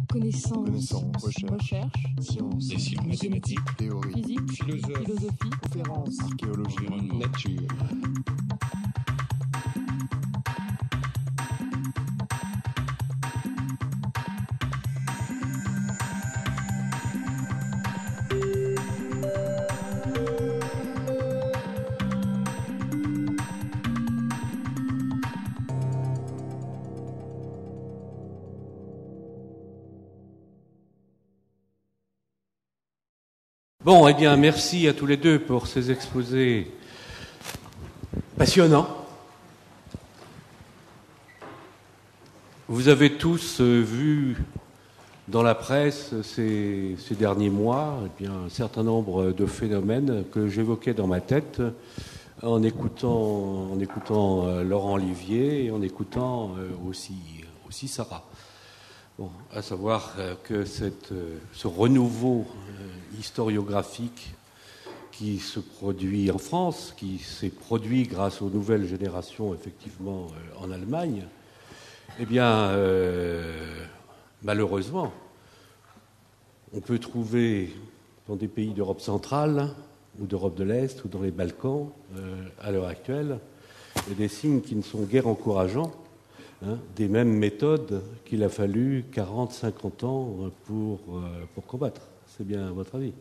Connaissance. Recherche. Sciences. Dessin, mathématiques. Théorie. Physique. Philosophie. Conférences. Archéologie. Environnement. Nature. Bon, eh bien, merci à tous les deux pour ces exposés passionnants. Vous avez tous vu dans la presse ces derniers mois un certain nombre de phénomènes que j'évoquais dans ma tête en écoutant Laurent Olivier et en écoutant aussi Sarah. Bon, à savoir que ce renouveau historiographique qui se produit en France, qui s'est produit grâce aux nouvelles générations effectivement en Allemagne, eh bien, malheureusement, on peut trouver dans des pays d'Europe centrale ou d'Europe de l'Est ou dans les Balkans, à l'heure actuelle, des signes qui ne sont guère encourageants. Des mêmes méthodes qu'il a fallu 40-50 ans pour combattre. C'est bien votre avis?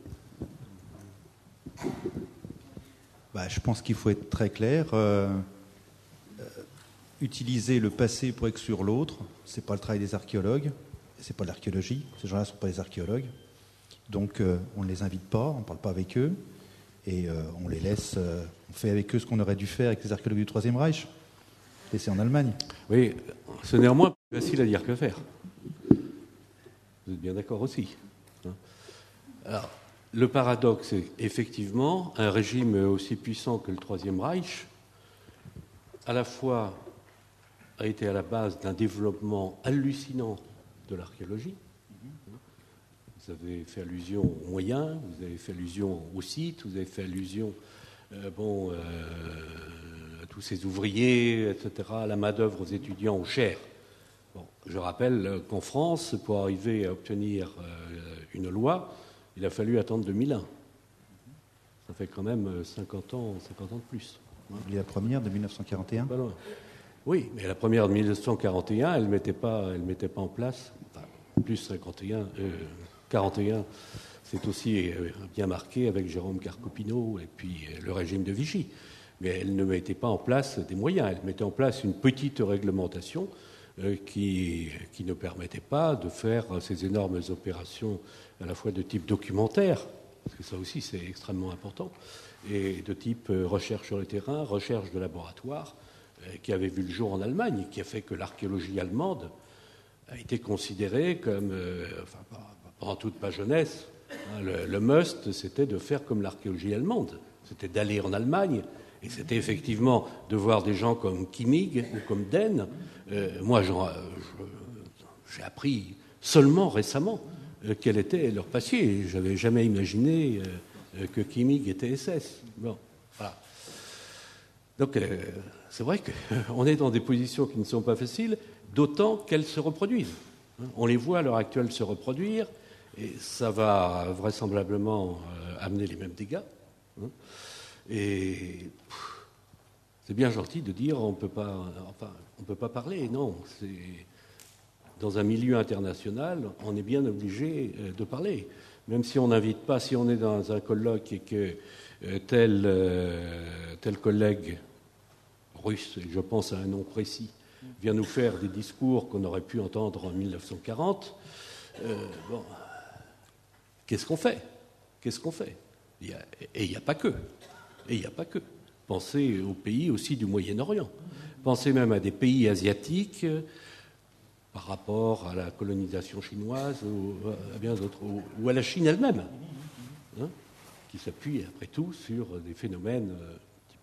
Je pense qu'il faut être très clair. Utiliser le passé pour exclure l'autre, ce n'est pas le travail des archéologues, ce n'est pas l'archéologie. Ces gens-là ne sont pas des archéologues. Donc on ne les invite pas, on ne parle pas avec eux, et on les laisse, on fait avec eux ce qu'on aurait dû faire avec les archéologues du Troisième Reich. Et c'est en Allemagne. Oui, c'est néanmoins plus facile à dire que faire. Vous êtes bien d'accord aussi. Alors, le paradoxe est effectivement un régime aussi puissant que le Troisième Reich, à la fois a été à la base d'un développement hallucinant de l'archéologie. Vous avez fait allusion aux moyens, vous avez fait allusion aux sites, vous avez fait allusion à tous ces ouvriers, etc., à la main-d'œuvre, aux étudiants, aux chairs. Bon, je rappelle qu'en France, pour arriver à obtenir une loi, il a fallu attendre 2001. Ça fait quand même 50 ans de plus. Il y a la première de 1941. Pas loin. Oui, mais la première de 1941, elle ne mettait pas en place, plus 41, c'est aussi bien marqué avec Jérôme Carcopino et puis le régime de Vichy. Mais elle ne mettait pas en place des moyens, elle mettait en place une petite réglementation qui ne permettait pas de faire ces énormes opérations à la fois de type documentaire, parce que ça aussi c'est extrêmement important, et de type recherche sur le terrain, recherche de laboratoire, qui avait vu le jour en Allemagne, et qui a fait que l'archéologie allemande a été considérée comme, pendant toute ma jeunesse, le must, c'était de faire comme l'archéologie allemande, c'était d'aller en Allemagne. Et c'était effectivement de voir des gens comme Kimmig ou comme Den. Moi, j'ai appris seulement récemment quel était leur passé. Je n'avais jamais imaginé que Kimmig était SS. Bon, voilà. Donc, c'est vrai qu'on est dans des positions qui ne sont pas faciles, d'autant qu'elles se reproduisent. On les voit à l'heure actuelle se reproduire, et ça va vraisemblablement amener les mêmes dégâts. Et c'est bien gentil de dire on peut pas parler. Non, c'est dans un milieu international, on est bien obligé de parler. Même si on n'invite pas, si on est dans un colloque et que tel collègue russe, et je pense à un nom précis, vient nous faire des discours qu'on aurait pu entendre en 1940, qu'est-ce qu'on fait? Et il n'y a pas que. Pensez aux pays aussi du Moyen-Orient. Pensez même à des pays asiatiques par rapport à la colonisation chinoise ou à bien d'autres, ou à la Chine elle-même, qui s'appuie après tout sur des phénomènes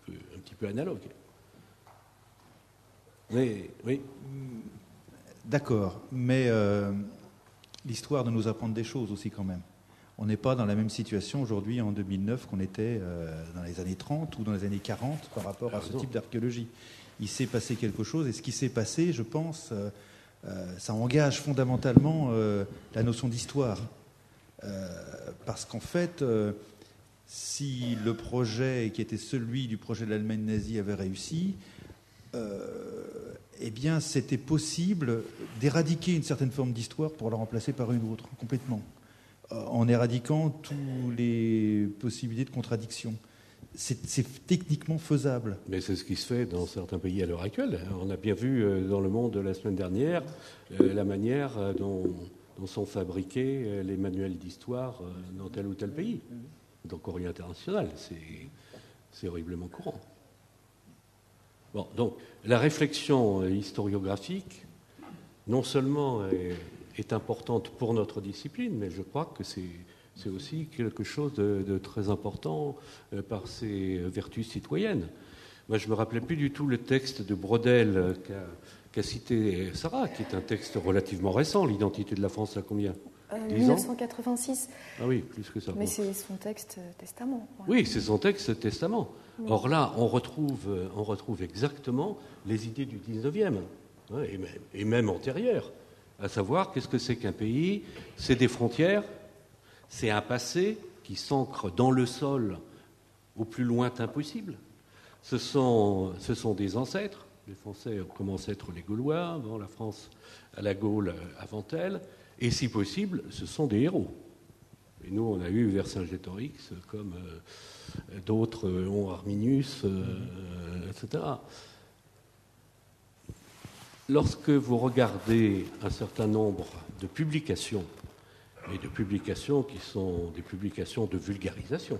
un petit peu analogues. Mais, oui. D'accord, mais l'histoire doit nous apprendre des choses aussi quand même. On n'est pas dans la même situation aujourd'hui en 2009 qu'on était dans les années 30 ou dans les années 40 par rapport à ce type d'archéologie. Il s'est passé quelque chose, et ce qui s'est passé, je pense, ça engage fondamentalement la notion d'histoire. Parce qu'en fait, si le projet qui était celui du projet de l'Allemagne nazie avait réussi, eh bien, c'était possible d'éradiquer une certaine forme d'histoire pour la remplacer par une autre, complètement, en éradiquant toutes les possibilités de contradiction. C'est techniquement faisable. Mais c'est ce qui se fait dans certains pays à l'heure actuelle. On a bien vu dans Le Monde de la semaine dernière la manière dont sont fabriqués les manuels d'histoire dans tel ou tel pays. Dans Courrier International, c'est horriblement courant. Bon, donc la réflexion historiographique, non seulement est importante pour notre discipline, mais je crois que c'est aussi quelque chose de très important par ses vertus citoyennes. Moi, je ne me rappelais plus du tout le texte de Brodel qu'a cité Sarah, qui est un texte relativement récent. L'identité de la France, à combien 1986. Ah oui, plus que ça. Mais c'est son texte testament. Ouais. Oui, c'est son texte testament. Oui. Or là, on retrouve exactement les idées du 19e, hein, et même antérieures, à savoir qu'est-ce que c'est qu'un pays. C'est des frontières, c'est un passé qui s'ancre dans le sol au plus lointain possible. Ce sont des ancêtres. Les Français commencent à être les Gaulois, bon, la France à la Gaule avant elle, et si possible, ce sont des héros. Et nous, on a eu Vercingétorix, comme d'autres ont Arminius, etc. Lorsque vous regardez un certain nombre de publications, et de publications qui sont des publications de vulgarisation,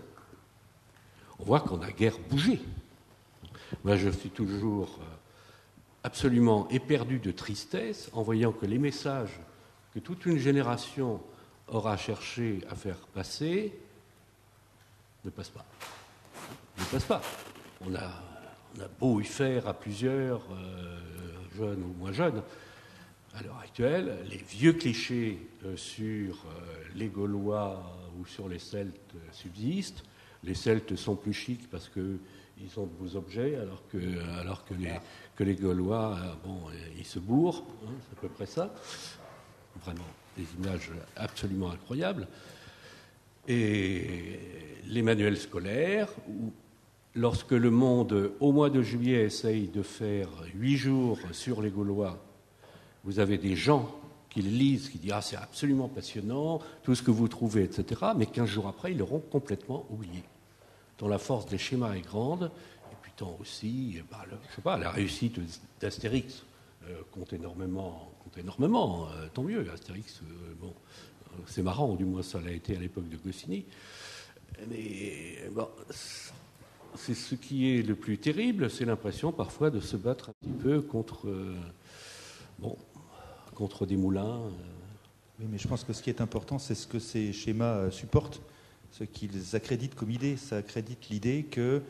on voit qu'on a guère bougé. Moi, je suis toujours absolument éperdu de tristesse en voyant que les messages que toute une génération aura cherché à faire passer ne passent pas. Ne passent pas. On a beau y faire à plusieurs, jeunes ou moins jeunes. À l'heure actuelle, les vieux clichés sur les Gaulois ou sur les Celtes subsistent. Les Celtes sont plus chics parce qu'ils ont de beaux objets, alors que les Gaulois, ils se bourrent, hein, c'est à peu près ça. Vraiment, des images absolument incroyables. Et les manuels scolaires, lorsque Le Monde, au mois de juillet, essaye de faire 8 jours sur les Gaulois, vous avez des gens qui le lisent, qui disent « Ah, c'est absolument passionnant, tout ce que vous trouvez, etc. » Mais 15 jours après, ils l'auront complètement oublié. Tant la force des schémas est grande, et puis tant aussi, la réussite d'Astérix compte énormément, tant mieux. Astérix, c'est marrant, du moins ça l'a été à l'époque de Goscinny. Mais bon, c'est ce qui est le plus terrible, c'est l'impression parfois de se battre un petit peu contre des moulins. Oui, mais je pense que ce qui est important, c'est ce que ces schémas supportent, ce qu'ils accréditent comme idée. Ça accrédite l'idée que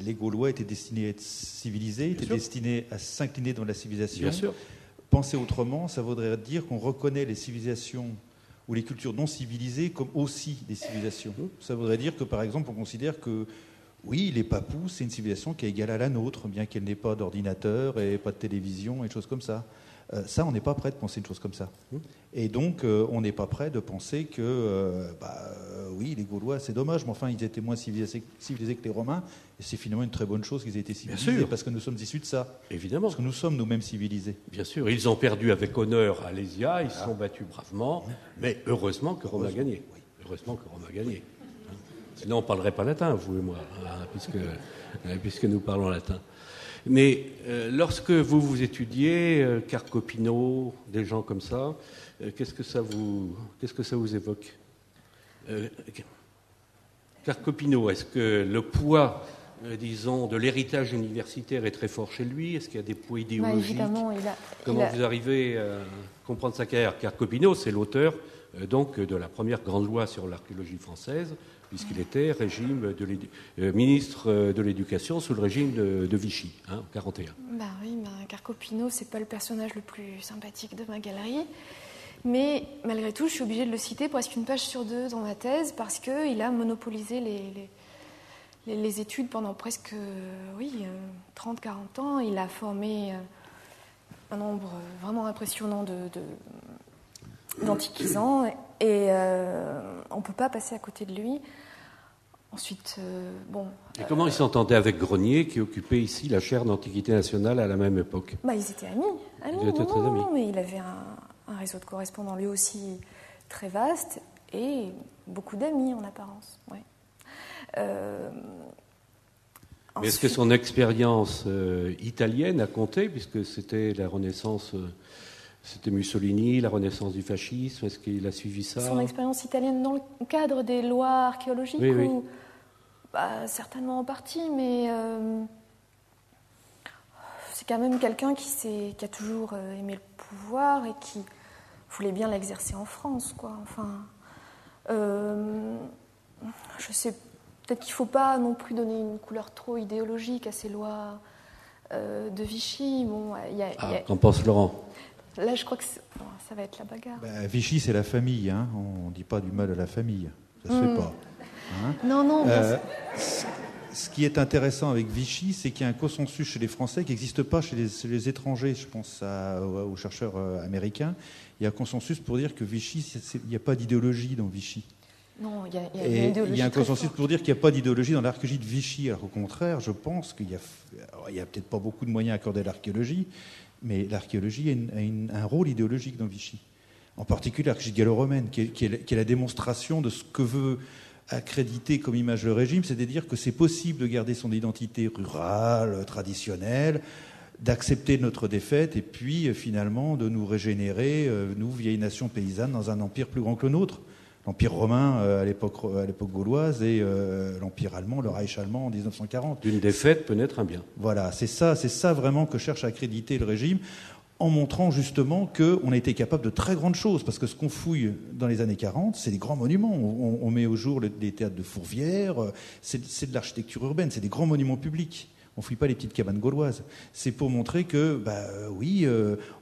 les Gaulois étaient destinés à être civilisés, étaient destinés à s'incliner dans la civilisation. Bien sûr. Penser autrement, ça voudrait dire qu'on reconnaît les civilisations ou les cultures non civilisées comme aussi des civilisations. Ça voudrait dire que, par exemple, on considère que, oui, les Papous, c'est une civilisation qui est égale à la nôtre, bien qu'elle n'ait pas d'ordinateur et pas de télévision et des choses comme ça. Ça, on n'est pas prêt de penser une chose comme ça. Et donc, on n'est pas prêt de penser que, oui, les Gaulois, c'est dommage, mais enfin, ils étaient moins civilisés que les Romains, et c'est finalement une très bonne chose qu'ils aient été civilisés, parce que nous sommes issus de ça. Évidemment. Parce que nous sommes nous-mêmes civilisés. Bien sûr, ils ont perdu avec honneur à Alésia, ils se sont battus bravement, mais heureusement que Rome a gagné. Oui. Heureusement que Rome a gagné. Sinon, on ne parlerait pas latin, vous et moi, puisque nous parlons latin. Mais lorsque vous étudiez Carcopino, des gens comme ça, qu'est-ce que ça vous évoque Carcopino, est-ce que le poids, disons, de l'héritage universitaire est très fort chez lui? Est-ce qu'il y a des poids idéologiques? Évidemment, Comment vous arrivez à comprendre sa carrière? Carcopino, c'est l'auteur donc de la première grande loi sur l'archéologie française, puisqu'il était ministre de l'Éducation sous le régime de Vichy, en 1941. Oui, Carcopino, c'est pas le personnage le plus sympathique de ma galerie, mais malgré tout, je suis obligée de le citer presque une page sur 2 dans ma thèse, parce qu'il a monopolisé les études pendant presque 30-40 ans. Il a formé un nombre vraiment impressionnant d'antiquisants, et on ne peut pas passer à côté de lui. Ensuite, Et comment il s'entendait avec Grenier, qui occupait ici la chaire d'Antiquité nationale à la même époque? Ils étaient amis. Ils étaient très amis. Mais il avait un réseau de correspondants lui aussi très vaste, et beaucoup d'amis en apparence. Ouais. Mais est-ce que son expérience italienne a compté, puisque c'était la Renaissance, c'était Mussolini, la Renaissance du fascisme, est-ce qu'il a suivi ça? Son expérience italienne dans le cadre des lois archéologiques, oui. Certainement en partie, mais c'est quand même quelqu'un qui a toujours aimé le pouvoir et qui voulait bien l'exercer en France, quoi. Enfin, je sais. Peut-être qu'il ne faut pas non plus donner une couleur trop idéologique à ces lois de Vichy. Qu'en pense Laurent? Là, je crois que ça va être la bagarre. Vichy, c'est la famille. Hein. On ne dit pas du mal à la famille. Ça ne se fait pas. Hein. Non. Ce qui est intéressant avec Vichy, c'est qu'il y a un consensus chez les Français qui n'existe pas chez les étrangers. Je pense aux chercheurs américains. Il y a un consensus pour dire que Vichy, il n'y a pas d'idéologie dans Vichy. Non, il y a une Il idéologie. y a un consensus pour dire qu'il n'y a pas d'idéologie dans l'archéologie de Vichy. Alors au contraire, je pense qu'il y a peut-être pas beaucoup de moyens accordés à l'archéologie, mais l'archéologie a un rôle idéologique dans Vichy. En particulier l'archéologie gallo-romaine, qui est la démonstration de ce que veut accréditer comme image le régime, c'est-à-dire que c'est possible de garder son identité rurale, traditionnelle, d'accepter notre défaite et puis finalement de nous régénérer, nous, vieilles nations paysannes, dans un empire plus grand que le nôtre. L'Empire romain à l'époque gauloise et l'Empire allemand, le Reich allemand en 1940. D'une défaite peut naître un bien. Voilà, c'est ça vraiment que cherche à accréditer le régime, en montrant justement qu'on a été capable de très grandes choses, parce que ce qu'on fouille dans les années 40, c'est des grands monuments. On met au jour les théâtres de Fourvière, c'est de l'architecture urbaine, c'est des grands monuments publics. On ne fouille pas les petites cabanes gauloises. C'est pour montrer que,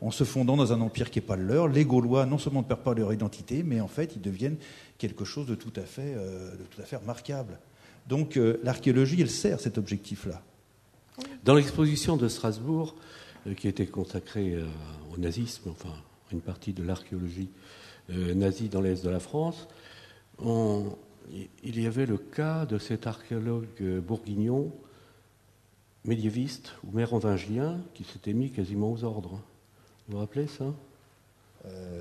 en se fondant dans un empire qui n'est pas le leur, les Gaulois non seulement ne perdent pas leur identité, mais en fait, ils deviennent quelque chose de tout à fait remarquable. Donc, l'archéologie, elle sert cet objectif-là. Dans l'exposition de Strasbourg, qui était consacrée au nazisme, enfin, une partie de l'archéologie nazie dans l'est de la France, il y avait le cas de cet archéologue bourguignon, médiéviste ou mérovingien, qui s'était mis quasiment aux ordres. Vous vous rappelez ça?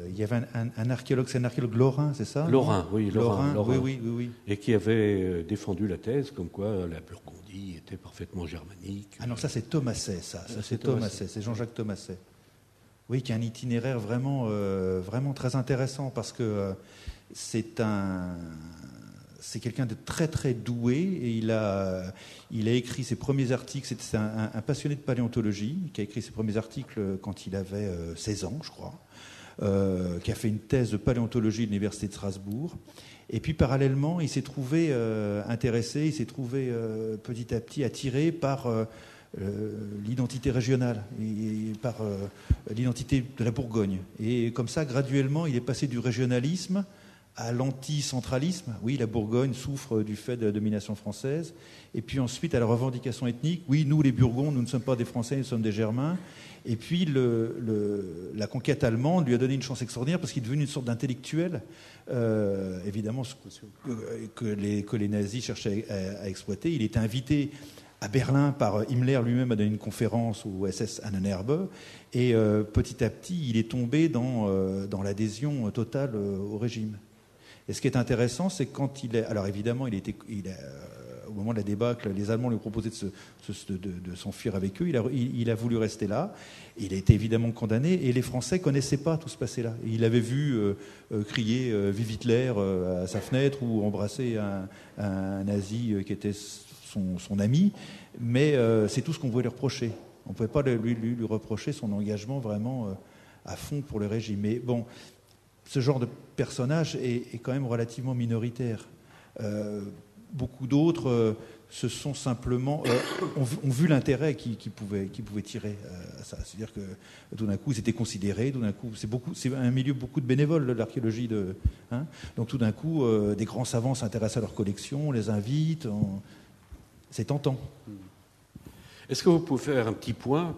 Il y avait un archéologue, c'est un archéologue lorrain, c'est ça? Lorrain, oui, Lorrain. Oui. Et qui avait défendu la thèse comme quoi la Burgondie était parfaitement germanique. Ah non, ça c'est Thomasset, c'est Thomasset, c'est Jean-Jacques Thomasset. Oui, qui a un itinéraire vraiment très intéressant, parce que c'est quelqu'un de très très doué, et il a écrit ses premiers articles. C'est un passionné de paléontologie qui a écrit ses premiers articles quand il avait 16 ans, je crois, qui a fait une thèse de paléontologie à l'université de Strasbourg. Et puis parallèlement, il s'est trouvé intéressé, il s'est trouvé petit à petit attiré par l'identité régionale et par l'identité de la Bourgogne. Et comme ça, graduellement, il est passé du régionalisme à l'anticentralisme. Oui, la Bourgogne souffre du fait de la domination française. Et puis ensuite à la revendication ethnique. Oui, nous les Burgondes, nous ne sommes pas des Français, nous sommes des Germains. Et puis la conquête allemande lui a donné une chance extraordinaire, parce qu'il est devenu une sorte d'intellectuel, évidemment, que les nazis cherchaient à exploiter. Il était invité à Berlin par Himmler lui-même à donner une conférence au SS Annenherbe. Et petit à petit, il est tombé dans l'adhésion totale au régime. Et ce qui est intéressant, c'est que quand il est... Alors évidemment, au moment de la débâcle, les Allemands lui ont proposé de s'enfuir avec eux. Il a voulu rester là. Il a été évidemment condamné. Et les Français ne connaissaient pas tout ce passé-là. Il avait vu crier « Vive Hitler » à sa fenêtre, ou embrasser un nazi qui était son ami. Mais c'est tout ce qu'on pouvait lui reprocher. On ne pouvait pas lui reprocher son engagement vraiment à fond pour le régime. Mais bon, ce genre de personnage est quand même relativement minoritaire. Beaucoup d'autres se sont simplement ont vu l'intérêt qu'ils pouvaient tirer à ça. C'est-à-dire que tout d'un coup, ils étaient considérés. Tout d'un coup, c'est un milieu beaucoup de bénévoles, l'archéologie. Donc tout d'un coup, des grands savants s'intéressent à leur collection, on les invite. C'est tentant. Est-ce que vous pouvez faire un petit point,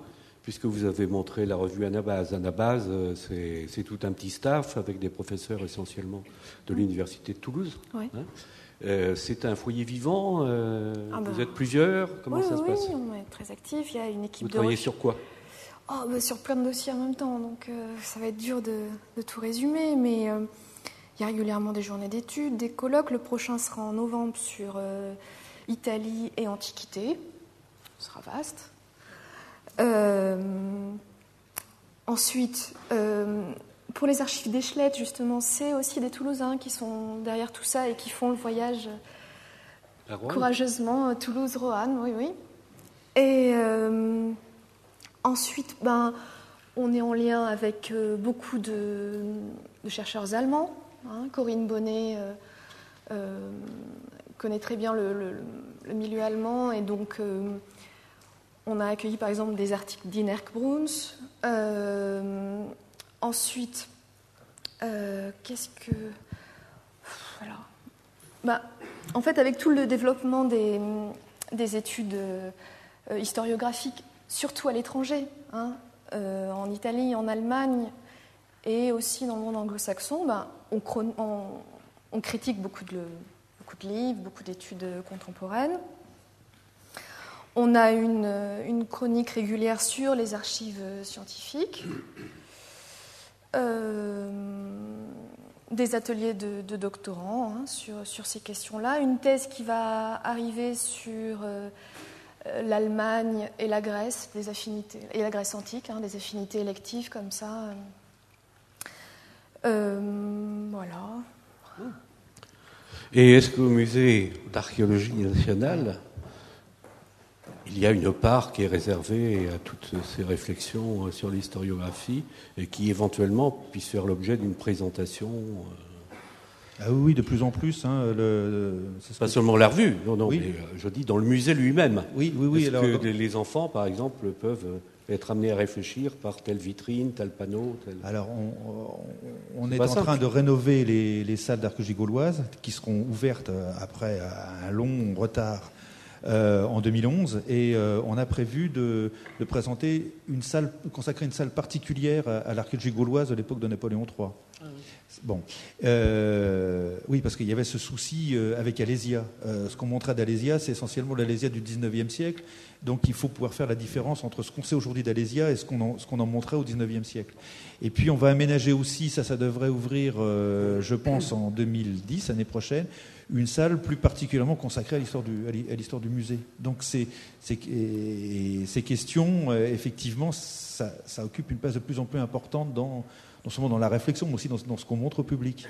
puisque vous avez montré la revue Anabase. Anabase, c'est tout un petit staff avec des professeurs essentiellement de l'Université de Toulouse. Oui. C'est un foyer vivant. Vous êtes plusieurs. Comment ça se passe? Oui, on est très actifs. Il y a une équipe Vous travaillez sur quoi? Sur plein de dossiers en même temps, donc ça va être dur de tout résumer, mais il y a régulièrement des journées d'études, des colloques. Le prochain sera en novembre sur Italie et Antiquité. Ce sera vaste. Ensuite, pour les archives d'Échelette, justement, c'est aussi des Toulousains qui sont derrière tout ça et qui font le voyage courageusement. Toulouse-Roanne, oui. Et ensuite, on est en lien avec beaucoup de chercheurs allemands. Corinne Bonnet connaît très bien le milieu allemand, et donc on a accueilli par exemple des articles d'Inerk Bruns. Ensuite, qu'est-ce que... Voilà. En fait, avec tout le développement des études historiographiques, surtout à l'étranger, en Italie, en Allemagne et aussi dans le monde anglo-saxon, on critique beaucoup de livres, beaucoup d'études contemporaines. On a une chronique régulière sur les archives scientifiques, des ateliers de doctorants sur ces questions-là, une thèse qui va arriver sur l'Allemagne et la Grèce, des affinités, et la Grèce antique, des affinités électives comme ça. Voilà. Et est-ce qu'au musée d'archéologie nationale, il y a une part qui est réservée à toutes ces réflexions sur l'historiographie et qui éventuellement puisse faire l'objet d'une présentation Ah oui, de plus en plus. Pas seulement la revue, non, oui. Mais je dis dans le musée lui-même. Oui. Est-ce que les enfants, par exemple, peuvent être amenés à réfléchir par telle vitrine, tel panneau Alors, on est en train de rénover les salles d'archéologie gauloise qui seront ouvertes après un long retard en 2011, et on a prévu de présenter consacrer une salle particulière à l'archéologie gauloise de l'époque de Napoléon III. Ah oui. Bon, oui, parce qu'il y avait ce souci avec Alésia. Ce qu'on montrait d'Alésia, c'est essentiellement l'Alésia du 19e siècle. Donc il faut pouvoir faire la différence entre ce qu'on sait aujourd'hui d'Alésia et ce qu'on en montrait au 19e siècle. Et puis on va aménager aussi, ça devrait ouvrir, je pense, en 2010, l'année prochaine, une salle plus particulièrement consacrée à l'histoire du musée. Donc ces questions, effectivement, ça occupe une place de plus en plus importante non seulement dans la réflexion, mais aussi dans ce qu'on montre au public.